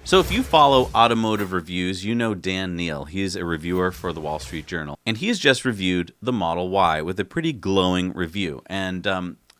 So if you follow automotive reviews, you know Dan Neal. He's a reviewer for the Wall Street Journal. And he's just reviewed the Model Y with a pretty glowing review. And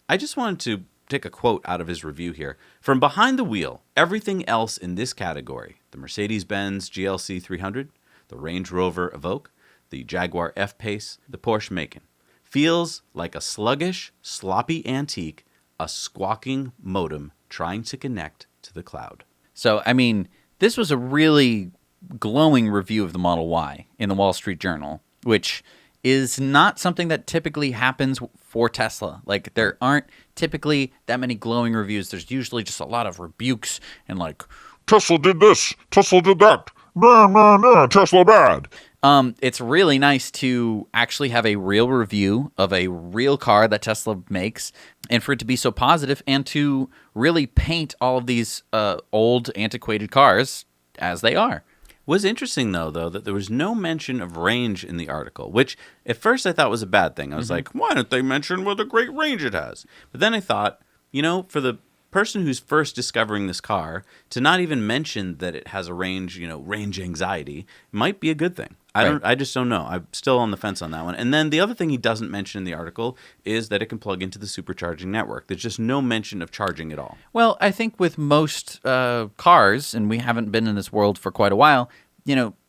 I just wanted to take a quote out of his review here. From behind the wheel, everything else in this category, the Mercedes-Benz GLC 300, the Range Rover Evoque, the Jaguar F-Pace, the Porsche Macan, feels like a sluggish, sloppy antique, a squawking modem trying to connect to the cloud. So, I mean, this was a really glowing review of the Model Y in the Wall Street Journal, which is not something that typically happens for Tesla. Like, there aren't typically that many glowing reviews. There's usually just a lot of rebukes and like, Tesla did this, Tesla did that, nah, nah, nah, Tesla bad. It's really nice to actually have a real review of a real car that Tesla makes, and for it to be so positive and to really paint all of these old, antiquated cars as they are. Was interesting, though, that there was no mention of range in the article, which at first I thought was a bad thing. I was like, why don't they mention what a great range it has? But then I thought, for the person who's first discovering this car, to not even mention that it has a range, range anxiety, might be a good thing. I just don't know. I'm still on the fence on that one. And then the other thing he doesn't mention in the article is that it can plug into the supercharging network. There's just no mention of charging at all. Well, I think with most cars, and we haven't been in this world for quite a while,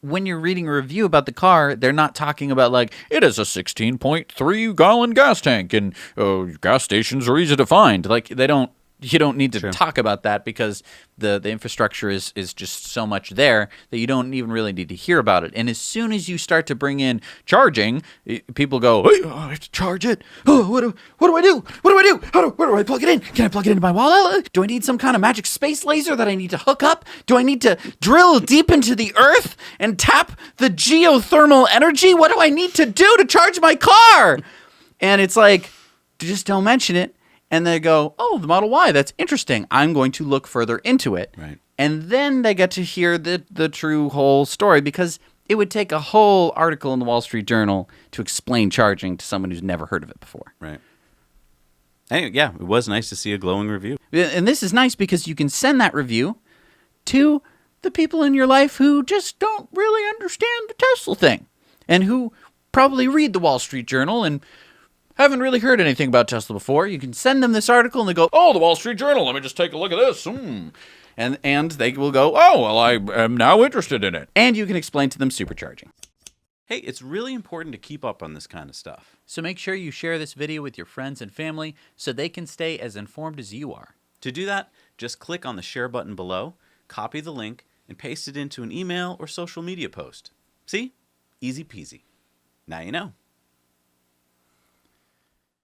when you're reading a review about the car, they're not talking about like, it has a 16.3 gallon gas tank and gas stations are easy to find. Like you don't need to talk about that because the infrastructure is just so much there that you don't even really need to hear about it. And as soon as you start to bring in charging, people go, hey, I have to charge it. Oh, what do I do? What do I do? Where do I plug it in? Can I plug it into my wallet? Do I need some kind of magic space laser that I need to hook up? Do I need to drill deep into the earth and tap the geothermal energy? What do I need to do to charge my car? And it's like, just don't mention it. And they go, oh, the Model Y, that's interesting. I'm going to look further into it. Right. And then they get to hear the true whole story, because it would take a whole article in the Wall Street Journal to explain charging to someone who's never heard of it before. Right. Anyway, yeah, it was nice to see a glowing review. And this is nice because you can send that review to the people in your life who just don't really understand the Tesla thing and who probably read the Wall Street Journal and haven't really heard anything about Tesla before. You can send them this article and they go, oh, the Wall Street Journal, let me just take a look at this. And they will go, oh, well, I am now interested in it. And you can explain to them supercharging. Hey, it's really important to keep up on this kind of stuff. So make sure you share this video with your friends and family so they can stay as informed as you are. To do that, just click on the share button below, copy the link, and paste it into an email or social media post. See? Easy peasy. Now you know.